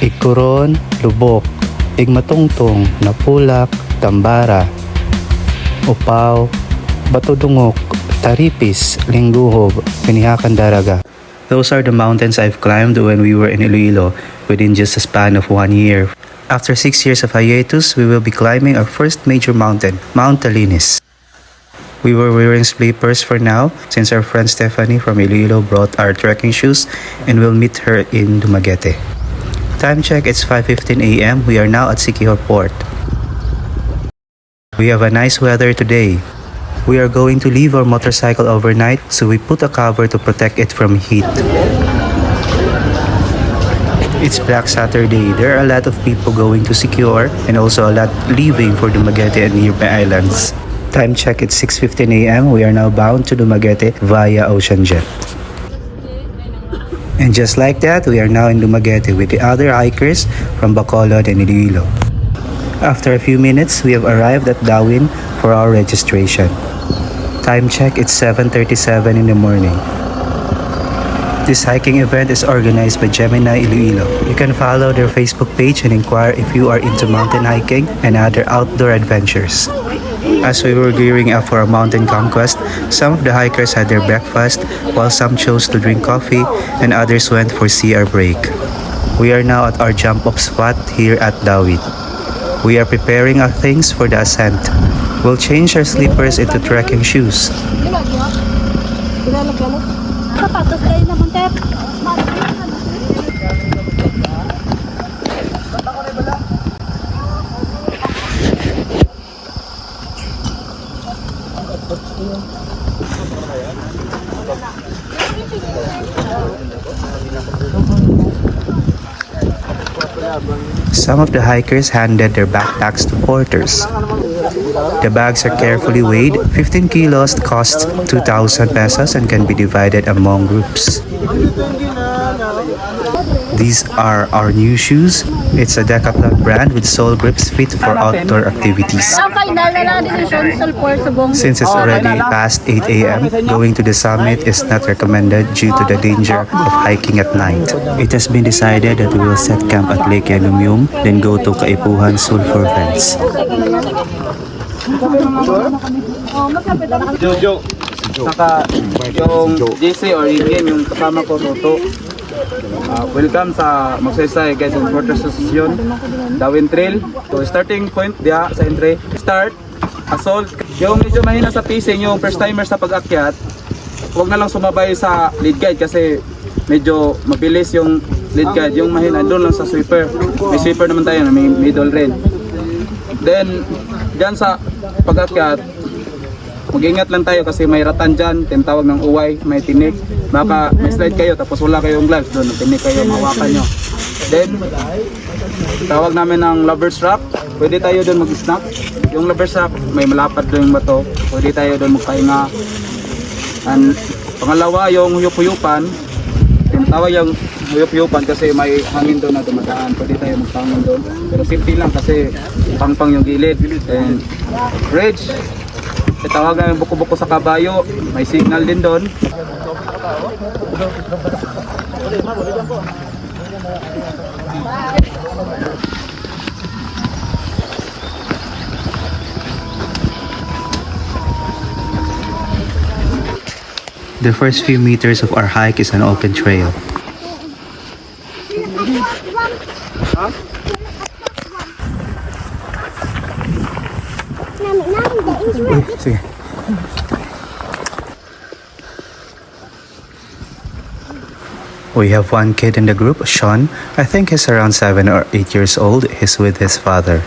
Ikuron, Lubok, Igmatungtong, Napulak, Tambara, Upaw, Batudungok, Taripis, Lingguhob, Pinihakan Daraga. Those are the mountains I've climbed when we were in Iloilo within just a span of 1 year. After 6 years of hiatus, we will be climbing our first major mountain, Mount Talinis. We were wearing sleepers for now since our friend Stephanie from Iloilo brought our trekking shoes and we'll meet her in Dumaguete. Time check, it's 5:15 a.m. We are now at Siquijor Port. We have a nice weather today. We are going to leave our motorcycle overnight, so we put a cover to protect it from heat. It's Black Saturday. There are a lot of people going to Siquijor and also a lot leaving for Dumaguete and nearby islands. Time check, it's 6:15 a.m. We are now bound to Dumaguete via ocean jet. And just like that, we are now in Dumaguete with the other hikers from Bacolod and Iloilo. After a few minutes, we have arrived at Dauin for our registration. Time check, it's 7:37 in the morning. This hiking event is organized by Gemini Iloilo. You can follow their Facebook page and inquire if you are into mountain hiking and other outdoor adventures. As we were gearing up for a mountain conquest, some of the hikers had their breakfast while some chose to drink coffee and others went for CR break. We are now at our jump-off spot here at Dauin. We are preparing our things for the ascent. We'll change our slippers into trekking shoes. Some of the hikers handed their backpacks to porters. The bags are carefully weighed. 15 kilos costs 2,000 pesos and can be divided among groups. These are our new shoes. It's a Decathlon brand with sole grips fit for outdoor activities. Since it's already past 8 a.m., going to the summit is not recommended due to the danger of hiking at night. It has been decided that we will set camp at Lake Yagumyum, then go to Kaipuhan Sulfur fence. Jojo. Saka yung JC or Igin, yung kasama ko Toto. Welcome sa magsaysay guys sa Supporters Association, Dauin Trail. So starting point diya sa entry. Start, assault. Yung medyo mahina sa pacing, yung first timer sa pag-akyat, huwag na lang sumabay sa lead guide kasi medyo mabilis yung lead guide. Yung mahina doon lang sa sweeper. May sweeper naman tayo na may middle rin. Then dyan sa pag-akyat, mag-ingat lang tayo kasi may ratan dyan, tinatawag ng uway, may tinik. Baka may slide kayo tapos wala kayong gloves doon, tinik kayo, mahawakan nyo. Then, tawag namin ng lover's rock. Pwede tayo doon mag-snack. Yung lover's rock, may malapad doon yung bato. Pwede tayo doon magpahinga. And pangalawa, yung huyup-huyupan. Tinatawag yung huyup-huyupan kasi may hangin doon na dumadaan. Pwede tayo magpangin doon. Pero safety lang kasi pang-pang yung gilid. And bridge. Tawag namin buko-buko sa kabayo, may signal din doon. The first few meters of our hike is an open trail. Sige. We have one kid in the group, Sean. I think he's around 7 or 8 years old. He's with his father.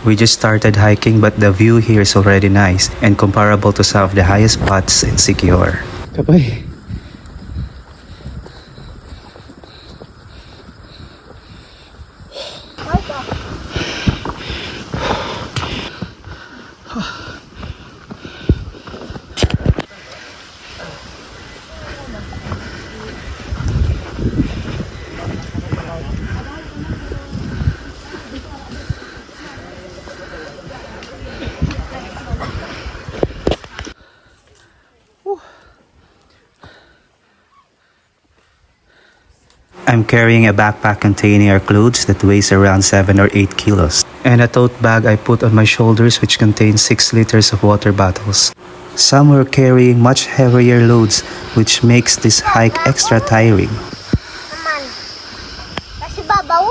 We just started hiking, but the view here is already nice and comparable to some of the highest spots in Siquijor. Kapay. I'm I'm carrying a backpack containing our clothes that weighs around 7 or 8 kilos. And a tote bag I put on my shoulders which contains 6 liters of water bottles. Some were carrying much heavier loads which makes this hike extra tiring. Naman. Kasi babaw.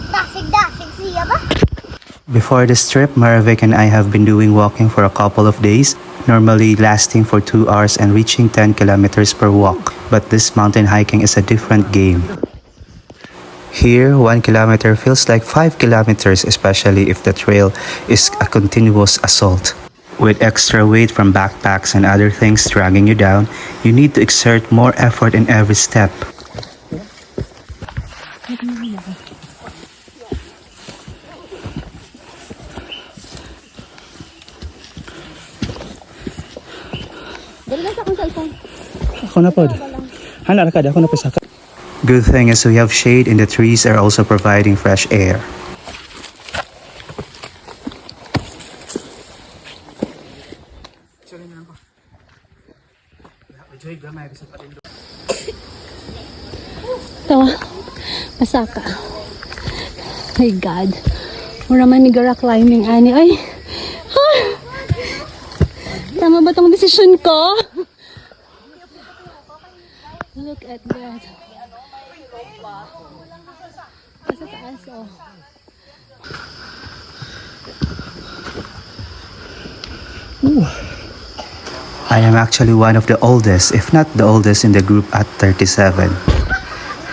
Dasig-dasig siya ba? Before this trip, Maravik and I have been doing walking for a couple of days, normally lasting for 2 hours and reaching 10 kilometers per walk. But this mountain hiking is a different game. Here, 1 kilometer feels like 5 kilometers, especially if the trail is a continuous assault. With extra weight from backpacks and other things dragging you down, you need to exert more effort in every step. Good thing is we have shade and the trees are also providing fresh air. Tawa, masaka. My God. Mura man ni gara climbing ani. Ay! Ah! Tama ba tong desisyon ko? Look at that. Sa taas, oh. I am actually one of the oldest, if not the oldest in the group at 37.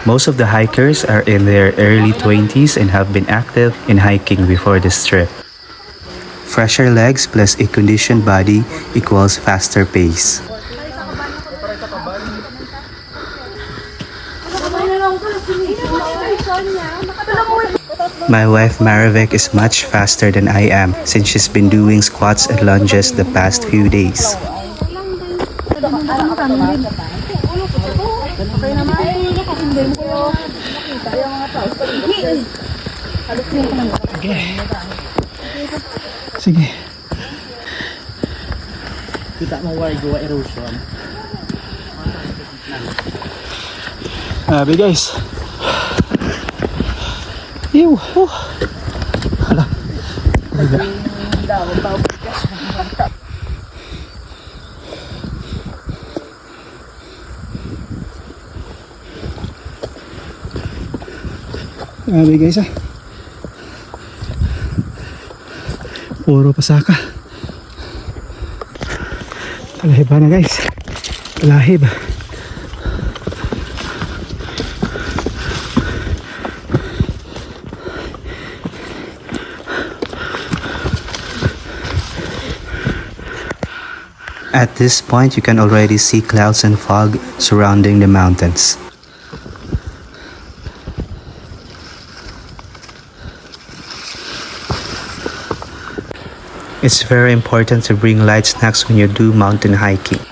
Most of the hikers are in their early 20s and have been active in hiking before this trip. Fresher legs plus a conditioned body equals faster pace. My wife Maravik is much faster than I am since she's been doing squats and lunges the past few days. Sige. Kita mo why gawa erosion. Guys. Ew. Hala. Grabe guys ah. Puro pasaka. Talahib na guys. Talahib. At this point, you can already see clouds and fog surrounding the mountains. It's very important to bring light snacks when you do mountain hiking.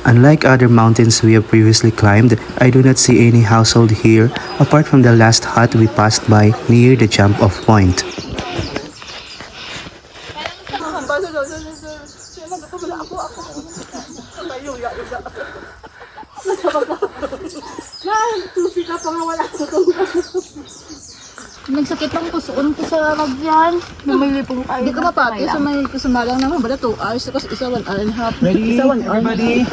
Unlike other mountains we have previously climbed, I do not see any household here apart from the last hut we passed by near the jump-off point. Nagsakit ang kusuon ko sa lagyan. May lipong kayo. Di ka mapati sa may kusumalang naman. Bala 2 hours. Tapos isa 1 hour and a half. Ready? Isa 1 hour. Everybody?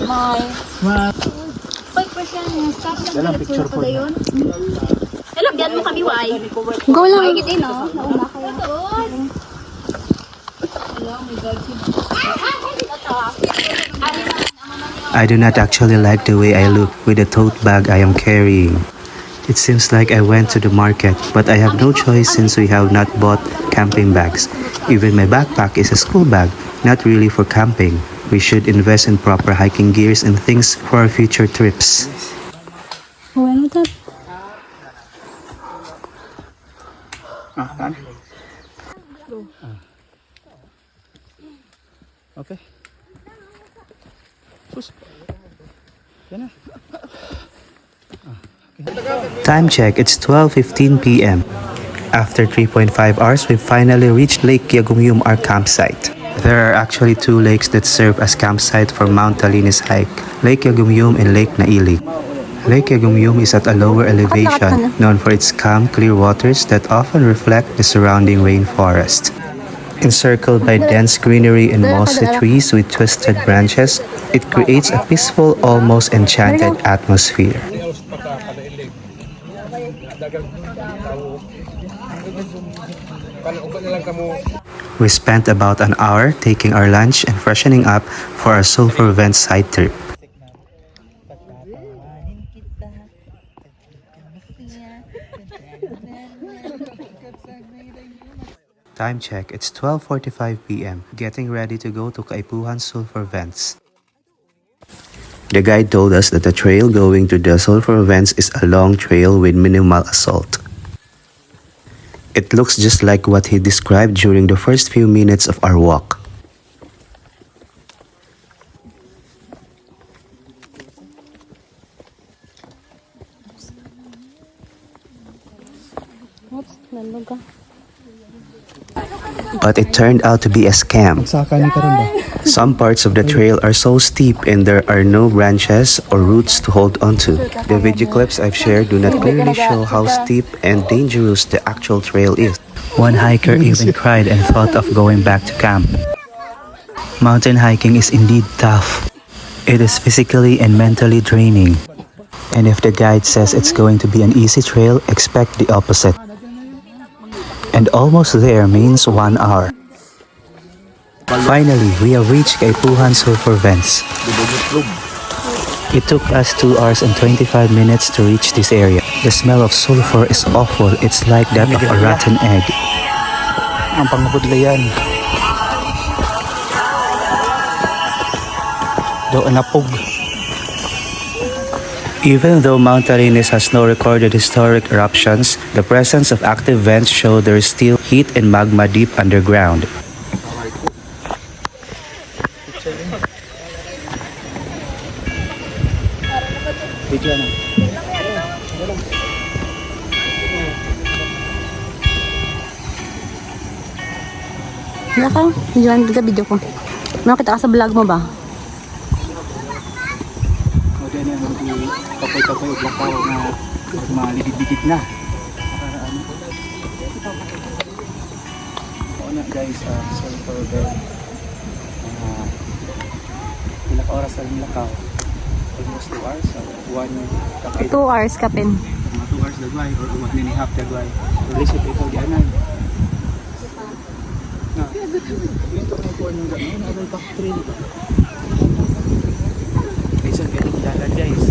Smile. Smile. 5% stop lang. Dalang picture po. Lagyan mo kami, why? Go lang. Higit in, no? Nauna kaya. I do not actually like the way I look with the tote bag I am carrying. It seems like I went to the market, but I have no choice since we have not bought camping bags. Even my backpack is a school bag, not really for camping. We should invest in proper hiking gears and things for our future trips. Ano ito? Okay. Push. Yan na. Time check, it's 12:15 p.m. After 3.5 hours, we finally reached Lake Yagumyum, our campsite. There are actually two lakes that serve as campsite for Mount Talinis hike, Lake Yagumyum and Lake Nailig. Lake Yagumyum is at a lower elevation, known for its calm, clear waters that often reflect the surrounding rainforest. Encircled by dense greenery and mossy trees with twisted branches, it creates a peaceful, almost enchanted atmosphere. We spent about an hour taking our lunch and freshening up for our Sulfur Vent side trip. Time check, it's 12:45 p.m. Getting ready to go to Kaipuhan Sulfur Vents. The guide told us that the trail going to the Sulfur Vents is a long trail with minimal assault. It looks just like what he described during the first few minutes of our walk. But it turned out to be a scam. Magsaka ni karon ba? Some parts of the trail are so steep and there are no branches or roots to hold onto. The video clips I've shared do not clearly show how steep and dangerous the actual trail is. One hiker even cried and thought of going back to camp. Mountain hiking is indeed tough. It is physically and mentally draining. And if the guide says it's going to be an easy trail, expect the opposite. And almost there means 1 hour. Finally, we have reached Kaipuhan Sulfur Vents. It took us 2 hours and 25 minutes to reach this area. The smell of sulfur is awful. It's like that of a rotten egg. Ang pangabudla yan. Do anapog. Even though Mount Talinis has no recorded historic eruptions, the presence of active vents show there is still heat and magma deep underground. Wala ka? Diyan, video ko. Makita ka sa vlog mo ba? Kapoy-kapoy og lakaw na malidid-didid na. Ano guys, Sulfur Vent. Ilang oras na rin lakaw. Almost 2 hours. 1 kapin. 2 hours kapin. Mga 2 hours dagway or 1.5 dagway. Release ito dianan. Na. Ito ang kuan ng gano'n. Adol pa trail. Isang ganito dalan guys.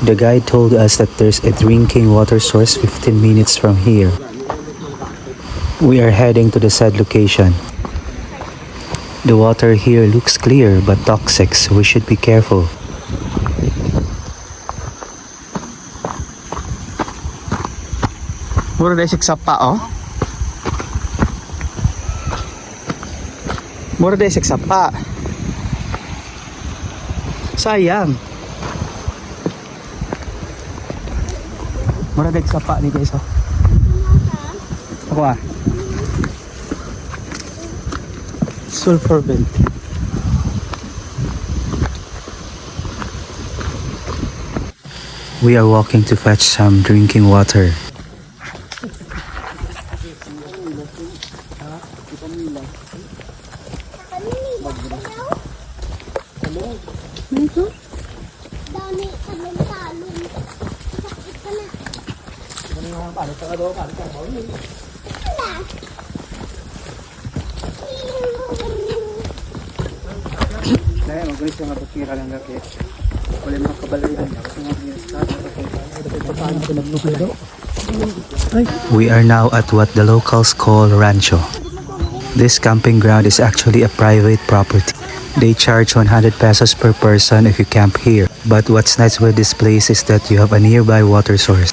The guide told us that there's a drinking water source 15 minutes from here. We are heading to the said location. The water here looks clear but toxic, so we should be careful. Mura dahil siksapa oh. Mura dahil siksapa. Sayang. Mura dahil siksapa ni guys oh. Ako ah. Sulfur Vent. We are walking to fetch some drinking water. Dami talon-talon. Sakit ka na. Wala. Dahil mag-ulis yung abakira lang gaki. Wala mga kabalayan. We are now at what the locals call Rancho. This camping ground is actually a private property. They charge 100 pesos per person if you camp here. But what's nice with this place is that you have a nearby water source.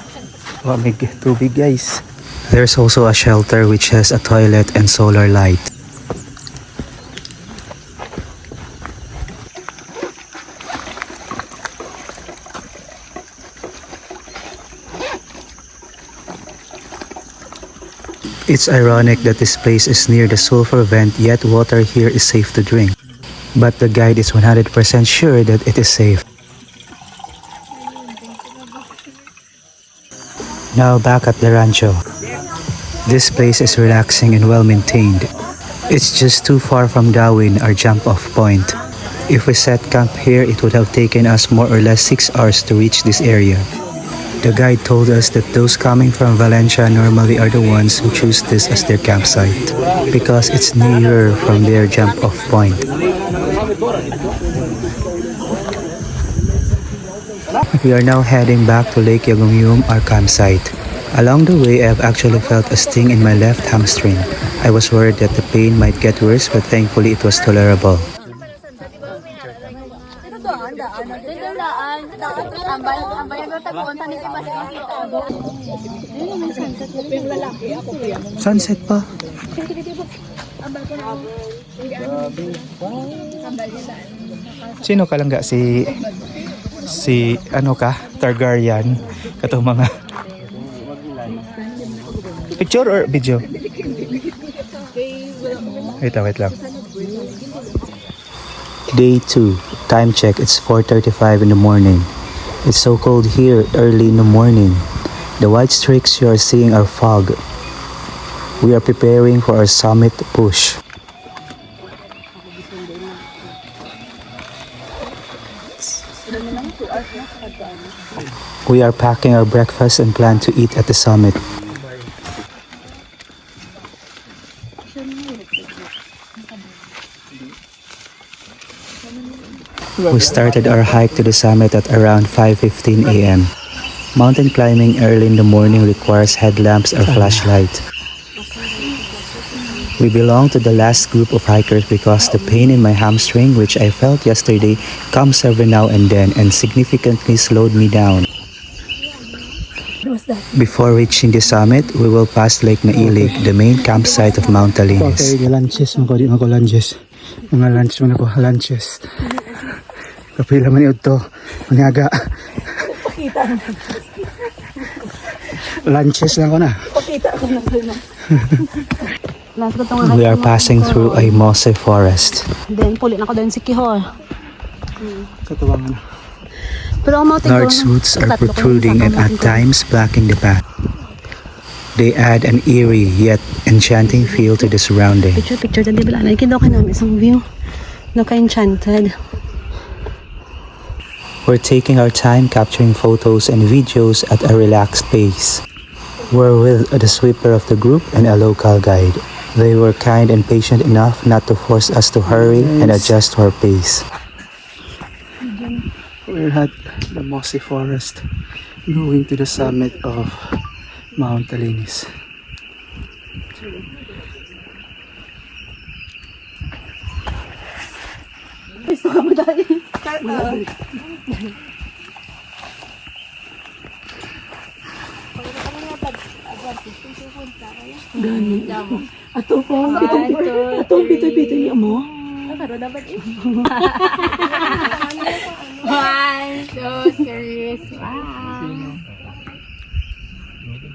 Wow, may tubig guys. There's also a shelter which has a toilet and solar light. It's ironic that this place is near the sulfur vent, yet water here is safe to drink. But the guide is 100% sure that it is safe. Now back at the Rancho. This place is relaxing and well maintained. It's just too far from Dauin, our jump-off point. If we set camp here, it would have taken us more or less 6 hours to reach this area. The guide told us that those coming from Valencia normally are the ones who choose this as their campsite because it's nearer from their jump-off point. We are now heading back to Lake Yagumyum, our campsite. Along the way, I've actually felt a sting in my left hamstring. I was worried that the pain might get worse, but thankfully it was tolerable. Sunset pa. Sino ka lang ga? Si ano ka? Targaryen? Katong mga picture or video? Wait lang. Day 2. Time check. It's 4:35 in the morning. It's so cold here early in the morning. The white streaks you are seeing are fog. We are preparing for our summit push. We are packing our breakfast and plan to eat at the summit. We started our hike to the summit at around 5:15 a.m. Mountain climbing early in the morning requires headlamps or flashlight. We belong to the last group of hikers because the pain in my hamstring, which I felt yesterday, comes every now and then and significantly slowed me down. Before reaching the summit, we will pass Lake Nailig, the main campsite of Mount Talinis. Lunches. Kapila man yun to. Manyaga. Lunches lang ko na. We are passing through a mossy forest. Then, pulit na ko din si Kihor. Katuwangan na. Pero Large roots are protruding and at times blocking the path. They add an eerie yet enchanting feel to the surrounding. Picture dyan, di ba? Nakikidaw ka namin isang view. Naka-enchanted. We're taking our time capturing photos and videos at a relaxed pace. We're with the sweeper of the group and a local guide. They were kind and patient enough not to force us to hurry and adjust to our pace. We're at the mossy forest, going to the summit of Mount Talinis. Atong pitoy-pitoy niya mo. One, two, three, wow.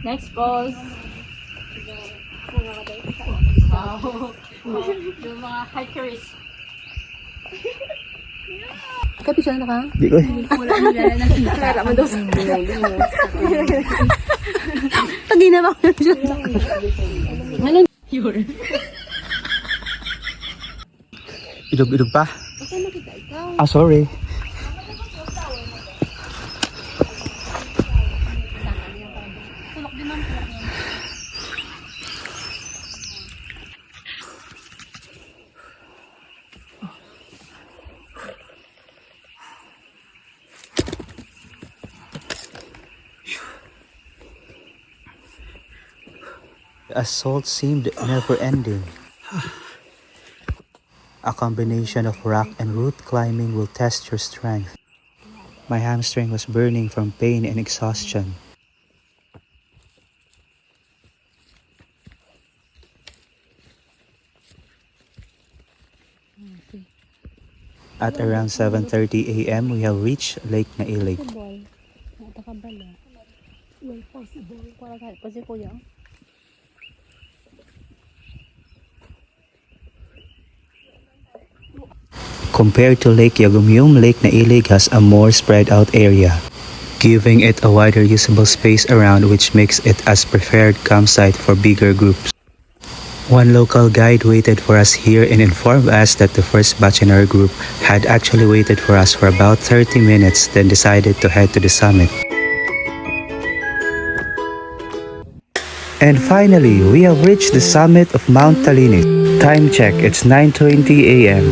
Next pose. Wow. Yung mga hikers. Kapit na ka? Di ko. Wala nila nakita. Kaya mo daw sa pag-ginawa ko siya. Ano? Idog pa? Ah, sorry. The assault seemed never-ending. A combination of rock and root climbing will test your strength. My hamstring was burning from pain and exhaustion. At around 7:30 a.m., we have reached Lake Nailig. Compared to Lake Yagumyum, Lake Nailig has a more spread out area, giving it a wider usable space around, which makes it as preferred campsite for bigger groups. One local guide waited for us here and informed us that the first batch in our group had actually waited for us for about 30 minutes, then decided to head to the summit. And finally, we have reached the summit of Mount Talinis. Time check, it's 9:20 a.m.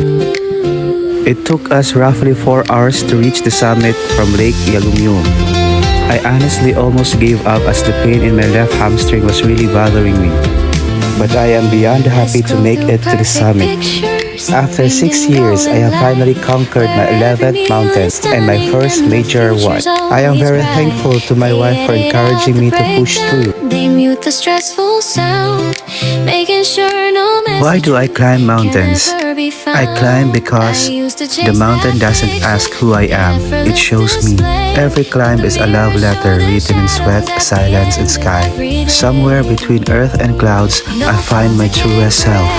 It took us roughly 4 hours to reach the summit from Lake Yagumyum. I honestly almost gave up as the pain in my left hamstring was really bothering me. But I am beyond happy to make it to the summit. After 6 years, I have finally conquered my 11th mountain and my first major one. I am very thankful to my wife for encouraging me to push through. They mute the stressful sound, making sure no message Why do I climb mountains? can ever be found. I climb because the mountain doesn't ask who I am, it shows me. Every climb is a love letter written in sweat, silence, and sky. Somewhere between earth and clouds, I find my truest self.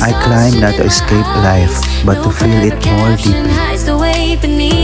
I climb not to escape life, but to feel it more deeply. Hides the way beneath